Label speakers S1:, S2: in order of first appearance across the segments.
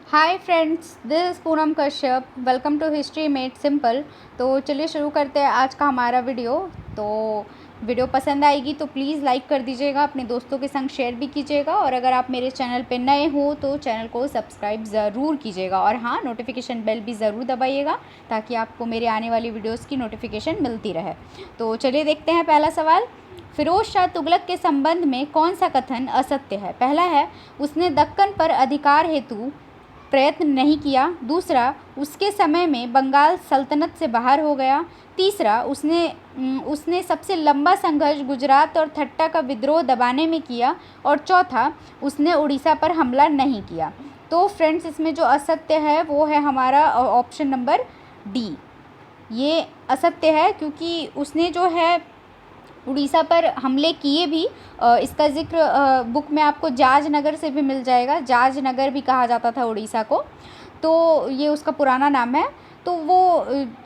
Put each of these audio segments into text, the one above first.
S1: Hi friends, this is Poonam Kashyap. Welcome to history made simple. तो चलिए शुरू करते हैं आज का हमारा वीडियो। तो वीडियो पसंद आएगी तो प्लीज़ लाइक कर दीजिएगा, अपने दोस्तों के संग शेयर भी कीजिएगा, और अगर आप मेरे चैनल पे नए हो तो चैनल को सब्सक्राइब ज़रूर कीजिएगा, और हाँ, नोटिफिकेशन बेल भी ज़रूर दबाइएगा ताकि आपको मेरे आने वाली वीडियोज़ की नोटिफिकेशन मिलती रहे। तो चलिए देखते हैं पहला सवाल। फिरोज शाह तुगलक के संबंध में कौन सा कथन असत्य है? पहला है, उसने दक्कन पर अधिकार हेतु प्रयत्न नहीं किया। दूसरा, उसके समय में बंगाल सल्तनत से बाहर हो गया। तीसरा, उसने सबसे लंबा संघर्ष गुजरात और ठट्टा का विद्रोह दबाने में किया। और चौथा, उसने उड़ीसा पर हमला नहीं किया। तो फ्रेंड्स, इसमें जो असत्य है वो है हमारा ऑप्शन नंबर डी। ये असत्य है क्योंकि उसने जो है उड़ीसा पर हमले किए भी। इसका जिक्र बुक में आपको जाज नगर से भी मिल जाएगा। जाज नगर भी कहा जाता था उड़ीसा को, तो ये उसका पुराना नाम है। तो वो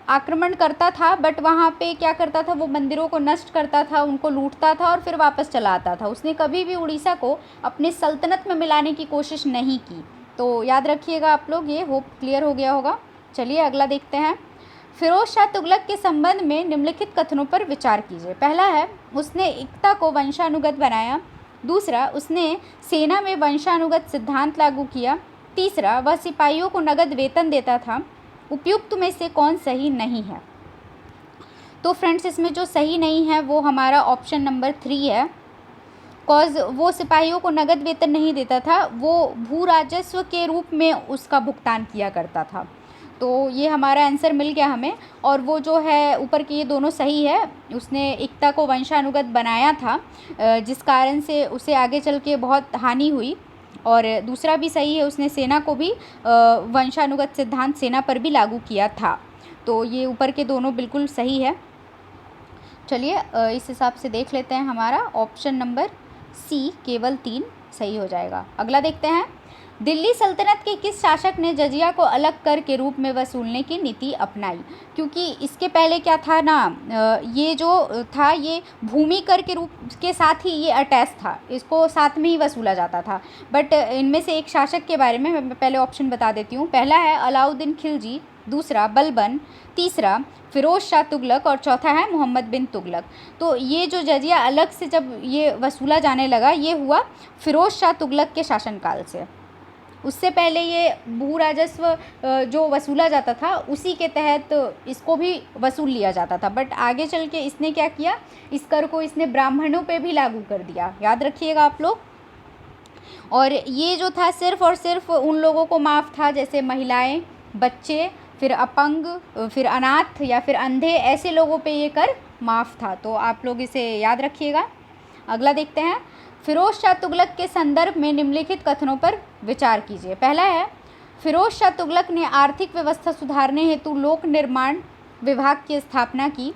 S1: आक्रमण करता था, बट वहाँ पे क्या करता था, वो मंदिरों को नष्ट करता था, उनको लूटता था और फिर वापस चला आता था। उसने कभी भी उड़ीसा को अपने सल्तनत में मिलाने की कोशिश नहीं की। तो याद रखिएगा आप लोग, ये होप क्लियर हो गया होगा। चलिए अगला देखते हैं। फिरोज शाह तुगलक के संबंध में निम्नलिखित कथनों पर विचार कीजिए। पहला है, उसने एकता को वंशानुगत बनाया। दूसरा, उसने सेना में वंशानुगत सिद्धांत लागू किया। तीसरा, वह सिपाहियों को नगद वेतन देता था। उपयुक्त में से कौन सही नहीं है? तो फ्रेंड्स, इसमें जो सही नहीं है वो हमारा ऑप्शन नंबर 3 है। कॉज वो सिपाहियों को नगद वेतन नहीं देता था, वो भू राजस्व के रूप में उसका भुगतान किया करता था। तो ये हमारा आंसर मिल गया हमें। और वो जो है ऊपर के ये दोनों सही है। उसने एकता को वंशानुगत बनाया था, जिस कारण से उसे आगे चल के बहुत हानि हुई। और दूसरा भी सही है, उसने सेना को भी वंशानुगत सिद्धांत सेना पर भी लागू किया था। तो ये ऊपर के दोनों बिल्कुल सही है। चलिए इस हिसाब से देख लेते हैं, हमारा ऑप्शन नंबर सी केवल 3 सही हो जाएगा। अगला देखते हैं। दिल्ली सल्तनत के किस शासक ने जजिया को अलग कर के रूप में वसूलने की नीति अपनाई? क्योंकि इसके पहले क्या था ना, ये जो था ये भूमि कर के रूप के साथ ही ये अटैच था, इसको साथ में ही वसूला जाता था। बट इनमें से एक शासक के बारे में मैं पहले ऑप्शन बता देती हूँ। पहला है अलाउद्दीन खिलजी, दूसरा बलबन, तीसरा फिरोज शाह तुगलक और चौथा है मोहम्मद बिन तुगलक। तो ये जो जजिया अलग से जब ये वसूला जाने लगा, ये हुआ फिरोज शाह तुगलक के शासनकाल से। उससे पहले ये भू राजस्व जो वसूला जाता था उसी के तहत इसको भी वसूल लिया जाता था। बट आगे चल के इसने क्या किया, इस कर को इसने ब्राह्मणों पे भी लागू कर दिया, याद रखिएगा आप लोग। और ये जो था सिर्फ़ और सिर्फ उन लोगों को माफ़ था जैसे महिलाएं, बच्चे, फिर अपंग, फिर अनाथ या फिर अंधे, ऐसे लोगों पे ये कर माफ़ था। तो आप लोग इसे याद रखिएगा। अगला देखते हैं। फिरोज शाह तुगलक के संदर्भ में निम्नलिखित कथनों पर विचार कीजिए। पहला है, फिरोज शाह तुगलक ने आर्थिक व्यवस्था सुधारने हेतु लोक निर्माण विभाग की स्थापना की।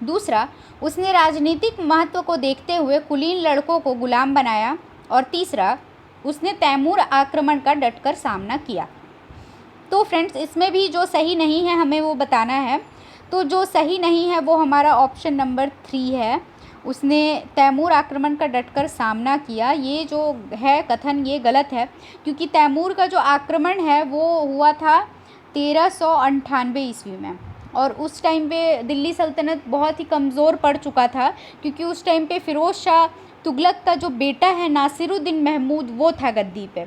S1: दूसरा, उसने राजनीतिक महत्व को देखते हुए कुलीन लड़कों को गुलाम बनाया। और तीसरा, उसने तैमूर आक्रमण का डटकर सामना किया। तो फ्रेंड्स, इसमें भी जो सही नहीं है हमें वो बताना है। तो जो सही नहीं है वो हमारा ऑप्शन नंबर 3 है। उसने तैमूर आक्रमण का डटकर सामना किया, ये जो है कथन ये गलत है। क्योंकि तैमूर का जो आक्रमण है वो हुआ था 1398 ईस्वी में, और उस टाइम पे दिल्ली सल्तनत बहुत ही कमज़ोर पड़ चुका था। क्योंकि उस टाइम पे फिरोज शाह तुगलक का जो बेटा है नासिरुद्दीन महमूद, वो था गद्दी पे।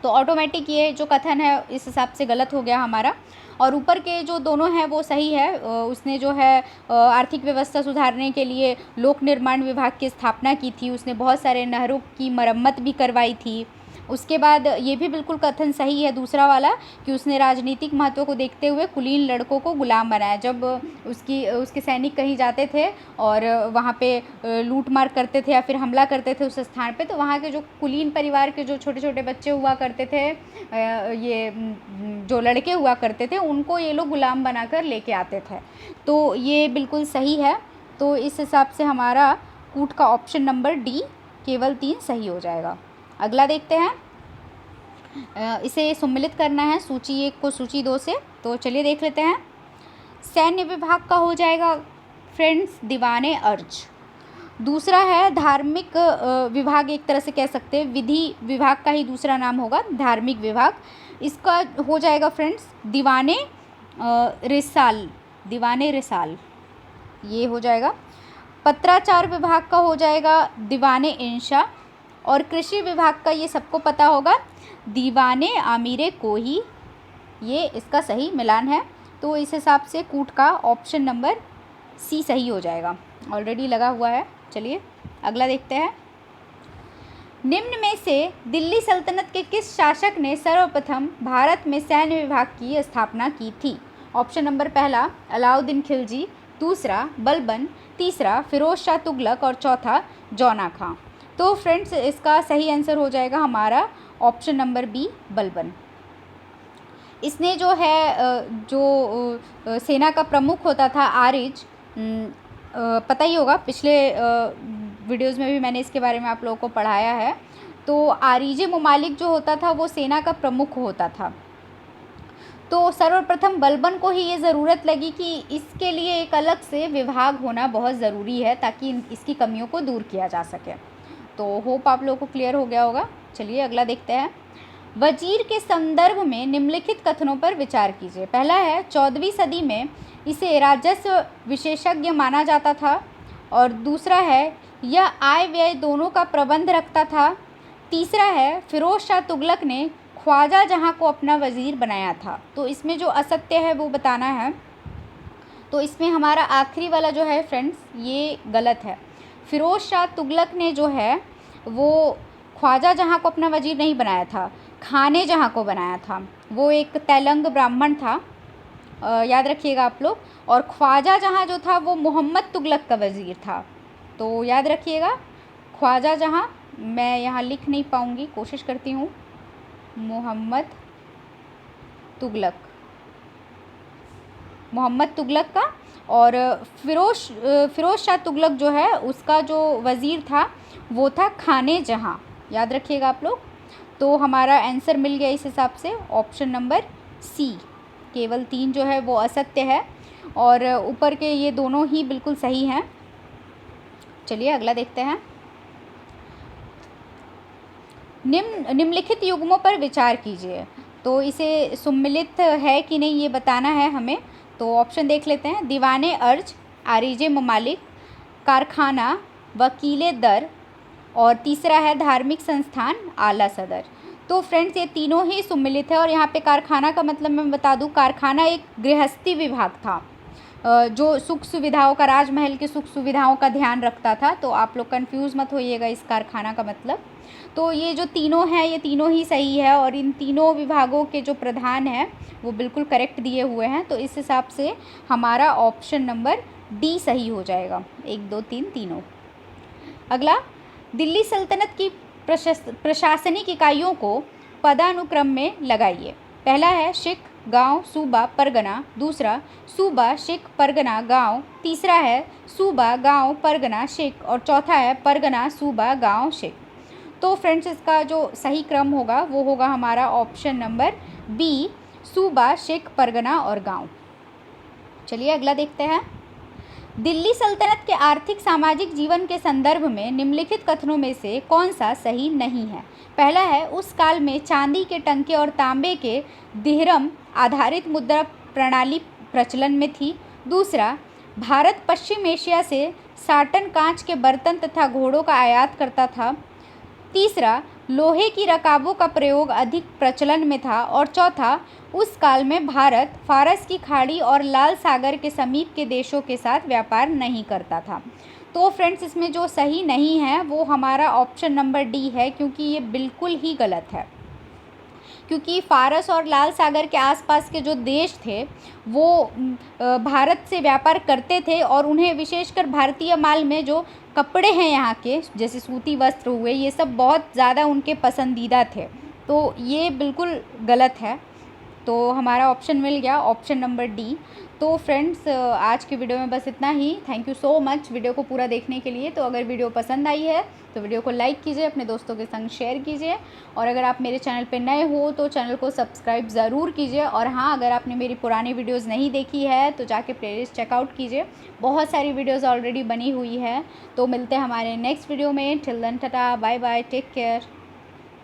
S1: तो ऑटोमेटिक ये जो कथन है इस हिसाब से गलत हो गया हमारा। और ऊपर के जो दोनों हैं वो सही है। उसने जो है आर्थिक व्यवस्था सुधारने के लिए लोक निर्माण विभाग की स्थापना की थी, उसने बहुत सारे नहरों की मरम्मत भी करवाई थी। उसके बाद ये भी बिल्कुल कथन सही है दूसरा वाला, कि उसने राजनीतिक महत्व को देखते हुए कुलीन लड़कों को गुलाम बनाया। जब उसके सैनिक कहीं जाते थे और वहाँ पे लूट मार करते थे या फिर हमला करते थे उस स्थान पे, तो वहाँ के जो कुलीन परिवार के जो छोटे छोटे बच्चे हुआ करते थे, ये जो लड़के हुआ करते थे, उनको ये लोग गुलाम बनाकर लेके आते थे। तो ये बिल्कुल सही है। तो इस हिसाब से हमारा कूट का ऑप्शन नंबर डी केवल 3 सही हो जाएगा। अगला देखते हैं। इसे सम्मिलित करना है सूची 1 को सूची 2 से। तो चलिए देख लेते हैं। सैन्य विभाग का हो जाएगा फ्रेंड्स दीवाने अर्ज। दूसरा है धार्मिक विभाग, एक तरह से कह सकते हैं विधि विभाग का ही दूसरा नाम होगा धार्मिक विभाग। इसका हो जाएगा फ्रेंड्स दीवाने रिसाल, दीवाने रिसाल ये हो जाएगा। पत्राचार विभाग का हो जाएगा दीवाने इंशा। और कृषि विभाग का ये सबको पता होगा दीवाने आमिरे कोही, ये इसका सही मिलान है। तो इस हिसाब से कूट का ऑप्शन नंबर सी सही हो जाएगा, ऑलरेडी लगा हुआ है। चलिए अगला देखते हैं। निम्न में से दिल्ली सल्तनत के किस शासक ने सर्वप्रथम भारत में सैन्य विभाग की स्थापना की थी? ऑप्शन नंबर पहला अलाउद्दीन खिलजी, दूसरा बलबन, तीसरा फिरोज शाह तुगलक और चौथा जौना खां। तो फ्रेंड्स इसका सही आंसर हो जाएगा हमारा ऑप्शन नंबर बी बलबन। इसने जो है सेना का प्रमुख होता था आरिज, पता ही होगा पिछले वीडियोज़ में भी मैंने इसके बारे में आप लोगों को पढ़ाया है। तो आरिजे ममालिक जो होता था वो सेना का प्रमुख होता था। तो सर्वप्रथम बलबन को ही ये ज़रूरत लगी कि इसके लिए एक अलग से विभाग होना बहुत ज़रूरी है ताकि इसकी कमियों को दूर किया जा सके। तो होप आप लोगों को क्लियर हो गया होगा। चलिए अगला देखते हैं। वजीर के संदर्भ में निम्नलिखित कथनों पर विचार कीजिए। पहला है 14वीं सदी में इसे राजस्व विशेषज्ञ माना जाता था। और दूसरा है यह आय व्यय दोनों का प्रबंध रखता था। तीसरा है फिरोज शाह तुगलक ने ख्वाजा जहाँ को अपना वज़ीर बनाया था। तो इसमें जो असत्य है वो बताना है। तो इसमें हमारा आखिरी वाला जो है फ्रेंड्स ये गलत है। फिरोज शाह तुगलक ने जो है वो ख्वाजा जहाँ को अपना वज़ीर नहीं बनाया था, खाने जहाँ को बनाया था। वो एक तेलंग ब्राह्मण था, याद रखिएगा आप लोग। और ख्वाजा जहाँ जो था वो मोहम्मद तुगलक का वज़ीर था। तो याद रखिएगा ख्वाजा जहाँ, मैं यहाँ लिख नहीं पाऊँगी, कोशिश करती हूँ, मोहम्मद तुगलक का। और फिरोज शाह तुगलक जो है उसका जो वज़ीर था वो था खाने जहाँ, याद रखिएगा आप लोग। तो हमारा आंसर मिल गया इस हिसाब से ऑप्शन नंबर सी। केवल 3 जो है वो असत्य है और ऊपर के ये दोनों ही बिल्कुल सही हैं। चलिए अगला देखते हैं। निम्नलिखित युग्मों पर विचार कीजिए। तो इसे सम्मिलित है कि नहीं ये बताना है हमें। तो ऑप्शन देख लेते हैं। दीवाने अर्ज, आरिजे ममालिक, कारखाना, वकीले दर और तीसरा है धार्मिक संस्थान आला सदर। तो फ्रेंड्स ये तीनों ही सम्मिलित है। और यहाँ पे कारखाना का मतलब मैं बता दूँ, कारखाना एक गृहस्थी विभाग था जो सुख सुविधाओं का, राजमहल की सुख सुविधाओं का ध्यान रखता था। तो आप लोग कंफ्यूज मत होइएगा इस कारखाना का मतलब। तो ये जो तीनों हैं ये तीनों ही सही है और इन तीनों विभागों के जो प्रधान हैं वो बिल्कुल करेक्ट दिए हुए हैं। तो इस हिसाब से हमारा ऑप्शन नंबर डी सही हो जाएगा, 1 2 3 तीनों। अगला, दिल्ली सल्तनत की प्रशासनिक इकाइयों को पदानुक्रम में लगाइए। पहला है सिख, गांव, सूबा, परगना। दूसरा सूबा, सिख, परगना, गांव। तीसरा है सूबा, गांव, परगना, सिख और चौथा है परगना, सूबा, गांव, सिख। तो फ्रेंड्स इसका जो सही क्रम होगा वो होगा हमारा ऑप्शन नंबर बी, सूबा, सिख, परगना और गांव। चलिए अगला देखते हैं। दिल्ली सल्तनत के आर्थिक सामाजिक जीवन के संदर्भ में निम्नलिखित कथनों में से कौन सा सही नहीं है? पहला है उस काल में चांदी के टंके और तांबे के दिहरम आधारित मुद्रा प्रणाली प्रचलन में थी। दूसरा, भारत पश्चिम एशिया से साटन कांच के बर्तन तथा घोड़ों का आयात करता था। तीसरा, लोहे की रकाबों का प्रयोग अधिक प्रचलन में था। और चौथा, उस काल में भारत फारस की खाड़ी और लाल सागर के समीप के देशों के साथ व्यापार नहीं करता था। तो फ्रेंड्स इसमें जो सही नहीं है वो हमारा ऑप्शन नंबर डी है, क्योंकि ये बिल्कुल ही गलत है। क्योंकि फारस और लाल सागर के आसपास के जो देश थे वो भारत से व्यापार करते थे और उन्हें विशेषकर भारतीय माल में जो कपड़े हैं यहाँ के, जैसे सूती वस्त्र हुए, ये सब बहुत ज़्यादा उनके पसंदीदा थे। तो ये बिल्कुल गलत है। तो हमारा ऑप्शन मिल गया ऑप्शन नंबर डी। तो फ्रेंड्स आज की वीडियो में बस इतना ही। Thank you so much video को पूरा देखने के लिए। तो अगर वीडियो पसंद आई है तो वीडियो को लाइक कीजिए, अपने दोस्तों के संग शेयर कीजिए, और अगर आप मेरे चैनल पे नए हो तो चैनल को सब्सक्राइब ज़रूर कीजिए। और हाँ, अगर आपने मेरी पुरानी वीडियोज़ नहीं देखी है तो जाके प्लेलिस्ट चेकआउट कीजिए, बहुत सारी वीडियोज़ ऑलरेडी बनी हुई है। तो मिलते हैं हमारे नेक्स्ट वीडियो में। Till then tata, bye bye, take care.